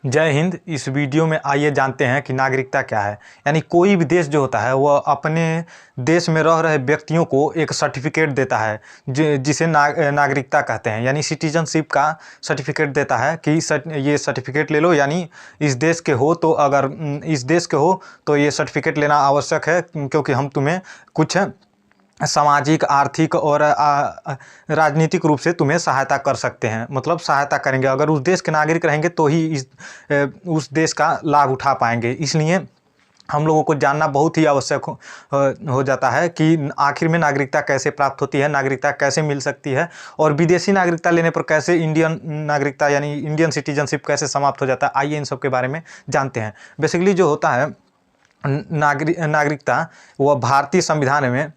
जय हिंद। इस वीडियो में आइए जानते हैं कि नागरिकता क्या है। यानी कोई भी देश जो होता है वह अपने देश में रह रहे व्यक्तियों को एक सर्टिफिकेट देता है जिसे नागरिकता कहते हैं। यानी सिटीजनशिप का सर्टिफिकेट देता है कि ये सर्टिफिकेट ले लो, यानी इस देश के हो तो अगर इस देश के हो तो ये सर्टिफिकेट लेना आवश्यक है, क्योंकि हम तुम्हें कुछ सामाजिक, आर्थिक और राजनीतिक रूप से तुम्हें सहायता कर सकते हैं। मतलब सहायता करेंगे, अगर उस देश के नागरिक रहेंगे तो ही उस देश का लाभ उठा पाएंगे। इसलिए हम लोगों को जानना बहुत ही आवश्यक हो जाता है कि आखिर में नागरिकता कैसे प्राप्त होती है, नागरिकता कैसे मिल सकती है, और विदेशी नागरिकता लेने पर कैसे इंडियन नागरिकता यानी इंडियन सिटीजनशिप कैसे समाप्त हो जाता है। आइए इन सब के बारे में जानते हैं। बेसिकली जो होता है नागरिकता, वह भारतीय संविधान में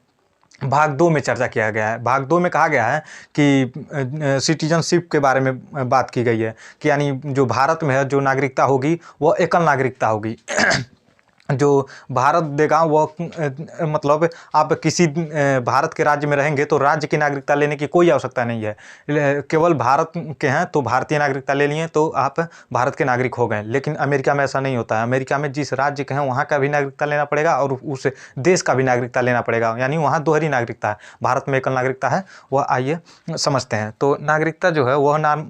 भाग 2 में चर्चा किया गया है। भाग 2 में कहा गया है कि सिटीजनशिप के बारे में बात की गई है कि यानी जो भारत में है जो नागरिकता होगी वह एकल नागरिकता होगी। जो भारत देगा वह मतलब आप किसी भारत के राज्य में रहेंगे तो राज्य की नागरिकता लेने की कोई आवश्यकता नहीं है। केवल भारत के हैं तो भारतीय नागरिकता ले लिए तो आप भारत के नागरिक हो गए। लेकिन अमेरिका में ऐसा नहीं होता है। अमेरिका में जिस राज्य के हैं वहाँ का भी नागरिकता लेना पड़ेगा और उस देश का भी नागरिकता लेना पड़ेगा। यानी वहाँ दोहरी नागरिकता है। भारत में एकल नागरिकता है। वह आइए समझते हैं। तो नागरिकता जो है वह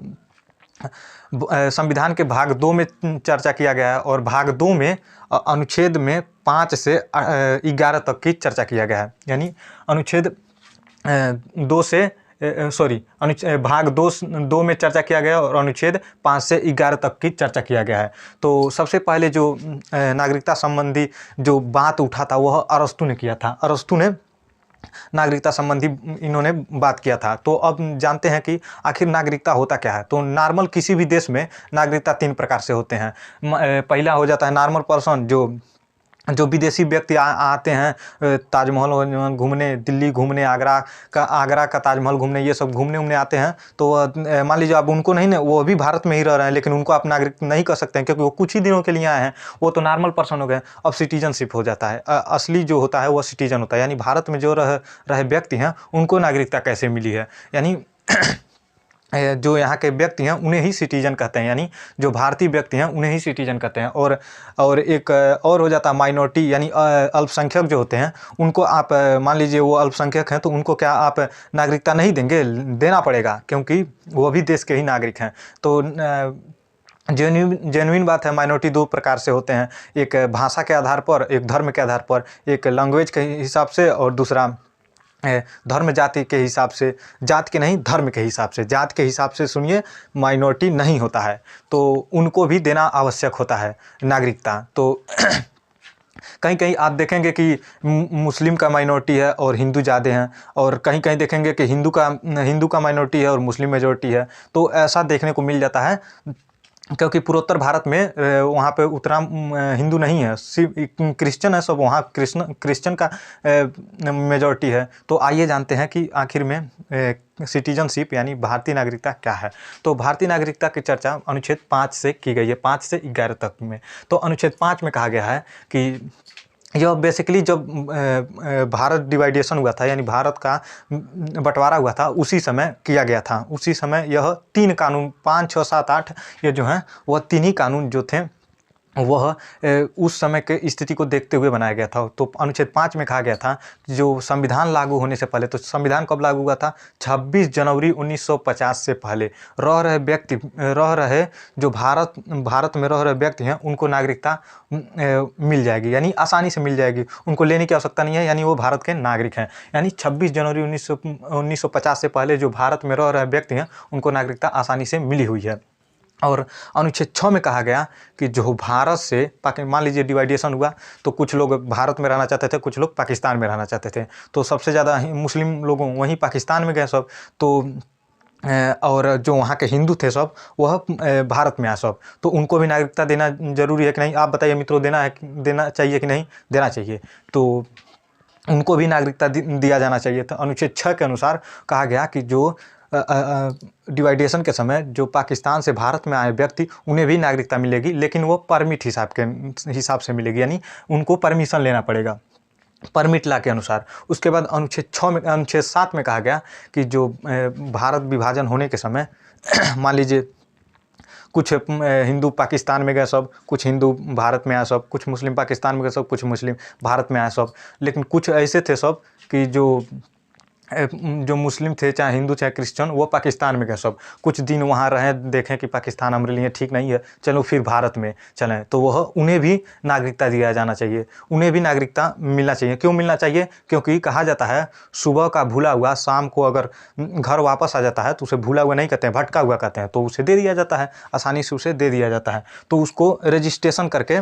संविधान के भाग 2 में चर्चा किया गया है, और भाग 2 में अनुच्छेद में 5 से 11 तक की चर्चा किया गया है। यानी अनुच्छेद 2 से भाग 2 में चर्चा किया गया और अनुच्छेद 5 से 11 तक की चर्चा किया गया है। तो सबसे पहले जो नागरिकता संबंधी जो बात उठा था वह अरस्तू ने किया था। अरस्तू ने नागरिकता संबंधी इन्होंने बात किया था। तो अब जानते हैं कि आखिर नागरिकता होता क्या है। तो नॉर्मल किसी भी देश में नागरिकता 3 प्रकार से होते हैं। पहला हो जाता है नॉर्मल पर्सन, जो विदेशी व्यक्ति आते हैं ताजमहल घूमने, दिल्ली घूमने, आगरा का ताजमहल घूमने, ये सब घूमने आते हैं। तो मान लीजिए आप उनको नहीं, वो भी भारत में ही रह रहे हैं लेकिन उनको आप नागरिक नहीं कर सकते हैं क्योंकि वो कुछ ही दिनों के लिए आए हैं। वो तो नॉर्मल पर्सन हो गए। अब सिटीजनशिप हो जाता है। असली जो होता है वो सिटीजन होता है। यानी भारत में जो रहे व्यक्ति हैं उनको नागरिकता कैसे मिली है। यानी जो यहाँ के व्यक्ति हैं उन्हें ही सिटीजन कहते हैं। यानी जो भारतीय व्यक्ति हैं उन्हें ही सिटीजन कहते हैं। और एक और हो जाता है माइनॉरिटी, यानी अल्पसंख्यक जो होते हैं उनको आप मान लीजिए वो अल्पसंख्यक हैं तो उनको क्या आप नागरिकता नहीं देंगे? देना पड़ेगा, क्योंकि वो भी देश के ही नागरिक हैं। तो जेन्युइन बात है। माइनॉरिटी 2 प्रकार से होते हैं, एक भाषा के आधार पर, एक धर्म के आधार पर, एक लैंग्वेज के हिसाब से, और दूसरा धर्म जाति के हिसाब से। जात के नहीं, धर्म के हिसाब से। जात के हिसाब से सुनिए माइनॉरिटी नहीं होता है, तो उनको भी देना आवश्यक होता है नागरिकता। तो कहीं कहीं आप देखेंगे कि मुस्लिम का माइनॉरिटी है और हिंदू ज़्यादा हैं, और कहीं कहीं देखेंगे कि हिंदू का माइनॉरिटी है और मुस्लिम मेजॉरिटी है। तो ऐसा देखने को मिल जाता है क्योंकि पूर्वोत्तर भारत में वहाँ पे उतना हिंदू नहीं है, सिर्फ क्रिश्चियन है सब। वहाँ क्रिश्चियन का मेजॉरिटी है। तो आइए जानते हैं कि आखिर में सिटीजनशिप यानी भारतीय नागरिकता क्या है। तो भारतीय नागरिकता की चर्चा अनुच्छेद 5 से की गई है, 5 से 11 तक में। तो अनुच्छेद 5 में कहा गया है कि यह बेसिकली जब भारत डिवाइडेशन हुआ था, यानी भारत का बंटवारा हुआ था, उसी समय किया गया था। उसी समय यह 3 कानून 5, 6, 7, 8 ये जो हैं वह 3 ही कानून जो थे वह उस समय के स्थिति को देखते हुए बनाया गया था। तो अनुच्छेद 5 में कहा गया था जो संविधान लागू होने से पहले, तो संविधान कब लागू हुआ था? 26 जनवरी 1950 से पहले जो भारत में रह रहे व्यक्ति हैं उनको नागरिकता मिल जाएगी, यानी आसानी से मिल जाएगी। उनको लेने की आवश्यकता नहीं है, यानी वो भारत के नागरिक हैं। यानी 26 जनवरी 1950 से पहले जो भारत में रह रहे व्यक्ति हैं उनको नागरिकता आसानी से मिली हुई है। और अनुच्छेद 6 में कहा गया कि जो भारत से मान लीजिए डिवाइडेशन हुआ तो कुछ लोग भारत में रहना चाहते थे, कुछ लोग पाकिस्तान में रहना चाहते थे। तो सबसे ज़्यादा मुस्लिम लोग वहीं पाकिस्तान में गए सब। तो और जो वहाँ के हिंदू थे सब वह भारत में आए सब। तो उनको भी नागरिकता देना जरूरी है कि नहीं? आप बताइए मित्रों, देना चाहिए कि नहीं देना चाहिए? तो उनको भी नागरिकता दिया जाना चाहिए। तो अनुच्छेद 6 के अनुसार कहा गया कि जो डिवाइडेशन के समय जो पाकिस्तान से भारत में आए व्यक्ति उन्हें भी नागरिकता मिलेगी, लेकिन वो परमिट हिसाब से मिलेगी। यानी उनको परमिशन लेना पड़ेगा परमिट ला के अनुसार। उसके बाद अनुच्छेद 7 में कहा गया कि जो भारत विभाजन होने के समय मान लीजिए कुछ हिंदू पाकिस्तान में गए सब, कुछ हिंदू भारत में आए सब, कुछ मुस्लिम पाकिस्तान में गए सब, कुछ मुस्लिम भारत में आए सब। लेकिन कुछ ऐसे थे सब कि जो मुस्लिम थे, चाहे हिंदू चाहे क्रिश्चियन, वो पाकिस्तान में गए सब, कुछ दिन वहाँ रहें, देखें कि पाकिस्तान हमारे लिए ठीक नहीं है, चलो फिर भारत में चलें, तो वह उन्हें भी नागरिकता दिया जाना चाहिए, उन्हें भी नागरिकता मिलना चाहिए। क्यों मिलना चाहिए? क्योंकि कहा जाता है सुबह का भूला हुआ शाम को अगर घर वापस आ जाता है तो उसे भूला हुआ नहीं कहते हैं, भटका हुआ कहते हैं, तो उसे दे दिया जाता है, आसानी से उसे दे दिया जाता है। तो उसको रजिस्ट्रेशन करके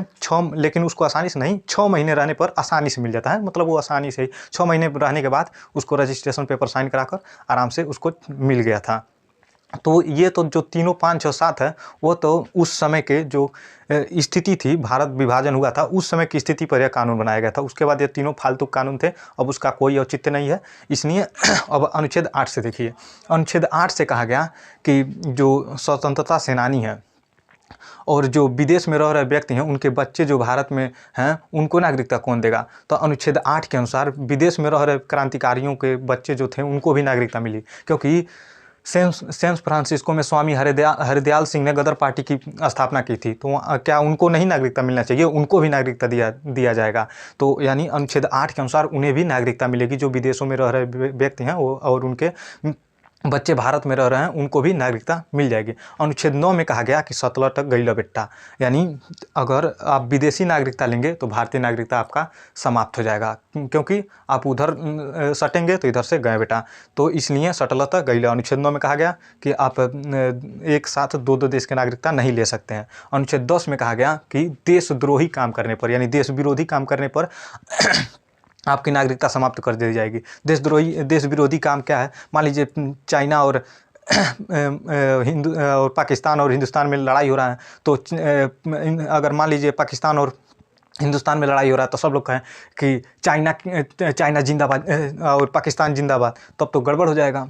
लेकिन उसको आसानी से नहीं, 6 महीने रहने पर आसानी से मिल जाता है, मतलब वो आसानी से 6 महीने रहने के बाद उसको रजिस्ट्रेशन पेपर साइन कराकर आराम से उसको मिल गया था। तो ये तो जो तीनों 5, 6, 7 है, वो तो उस समय के जो स्थिति थी, भारत विभाजन हुआ था उस समय की स्थिति पर यह कानून बनाया गया था। उसके बाद ये तीनों फालतू कानून थे, अब उसका कोई औचित्य नहीं है। इसलिए अब अनुच्छेद 8 से देखिए, अनुच्छेद 8 से कहा गया कि जो स्वतंत्रता सेनानी है और जो विदेश में रह रहे व्यक्ति हैं, उनके बच्चे जो भारत में हैं, उनको नागरिकता कौन देगा? तो अनुच्छेद 8 के अनुसार विदेश में रह रहे क्रांतिकारियों के बच्चे जो थे उनको भी नागरिकता मिली, क्योंकि सैन फ्रांसिस्को में स्वामी हरदयाल सिंह ने गदर पार्टी की स्थापना की थी, तो क्या उनको नहीं नागरिकता मिलना चाहिए? उनको भी नागरिकता दिया जाएगा। तो यानी अनुच्छेद 8 के अनुसार उन्हें भी नागरिकता मिलेगी, जो विदेशों में रह रहे व्यक्ति हैं वो और उनके बच्चे भारत में रह रहे हैं, उनको भी नागरिकता मिल जाएगी। अनुच्छेद 9 में कहा गया कि सतलर तक गइला बेटा, यानी अगर आप विदेशी नागरिकता लेंगे तो भारतीय नागरिकता आपका समाप्त हो जाएगा, क्योंकि आप उधर सटेंगे तो इधर से गए बेटा, तो इसलिए सटलर तक गइला। अनुच्छेद 9 में कहा गया कि आप एक साथ 2 देश की नागरिकता नहीं ले सकते हैं। अनुच्छेद 10 में कहा गया कि देशद्रोही काम करने पर, यानी देश विरोधी काम करने पर आपकी नागरिकता समाप्त कर दी जाएगी। देश विरोधी काम क्या है? मान लीजिए चाइना और हिंदू और पाकिस्तान और हिंदुस्तान में लड़ाई हो रहा है, तो अगर मान लीजिए पाकिस्तान और हिंदुस्तान में लड़ाई हो रहा है तो सब लोग कहें कि चाइना जिंदाबाद और पाकिस्तान जिंदाबाद, तब तो गड़बड़ हो जाएगा।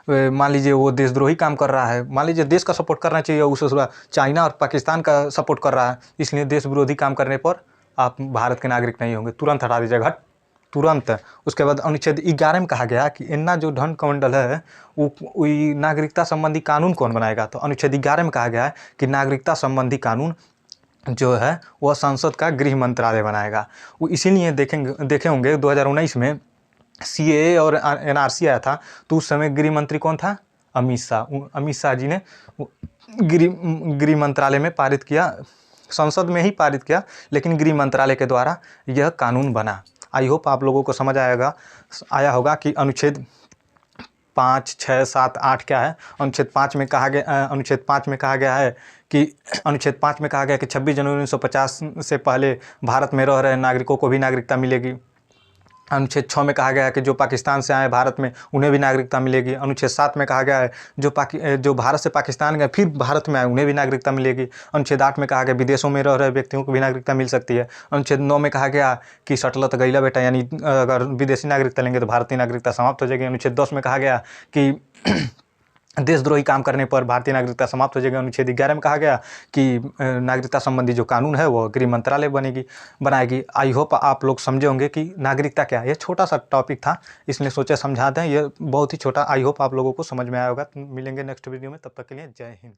मान लीजिए वो देशद्रोही काम कर रहा है, मान लीजिए देश का सपोर्ट करना चाहिए, उसे चाइना और पाकिस्तान का सपोर्ट कर रहा है, इसलिए देश विरोधी काम करने पर आप भारत के नागरिक नहीं होंगे, तुरंत हटा दीजिएगा, तुरंत। उसके बाद अनुच्छेद 11 में कहा गया कि इन्ना जो धन कमंडल है वो नागरिकता संबंधी कानून कौन बनाएगा? तो अनुच्छेद 11 में कहा गया है कि नागरिकता संबंधी कानून जो है वह संसद का गृह मंत्रालय बनाएगा। वो इसीलिए देखे होंगे 2019 में CAA और NRC आया था, तो उस समय गृह मंत्री कौन था? अमित शाह जी ने गृह मंत्रालय में पारित किया, संसद में ही पारित किया, लेकिन गृह मंत्रालय के द्वारा यह कानून बना। आई होप आप लोगों को समझ आया होगा कि अनुच्छेद 5, 6, 7, 8 क्या है। अनुच्छेद 5 में कहा गया है कि 26 जनवरी 1950 से पहले भारत में रह रहे नागरिकों को भी नागरिकता मिलेगी। अनुच्छेद 6 में कहा गया है कि जो पाकिस्तान से आए भारत में उन्हें भी नागरिकता मिलेगी। अनुच्छेद 7 में कहा गया है जो भारत से पाकिस्तान गए फिर भारत में आए उन्हें भी नागरिकता मिलेगी। अनुच्छेद 8 में कहा गया विदेशों में रह रहे व्यक्तियों को भी नागरिकता मिल सकती है। अनुच्छेद 9 में कहा गया कि सटलत गइला बेटा, यानी अगर विदेशी नागरिकता लेंगे तो भारतीय नागरिकता समाप्त हो जाएगी। अनुच्छेद 10 में कहा गया कि देशद्रोही काम करने पर भारतीय नागरिकता समाप्त हो जाएगी। अनुच्छेद 11 में कहा गया कि नागरिकता संबंधी जो कानून है वो गृह मंत्रालय बनाएगी। आई होप आप लोग समझे होंगे कि नागरिकता क्या है। ये छोटा सा टॉपिक था, इसलिए सोचा समझा दें, ये बहुत ही छोटा। आई होप आप लोगों को समझ में आया होगा। मिलेंगे नेक्स्ट वीडियो में, तब तक के लिए जय हिंद।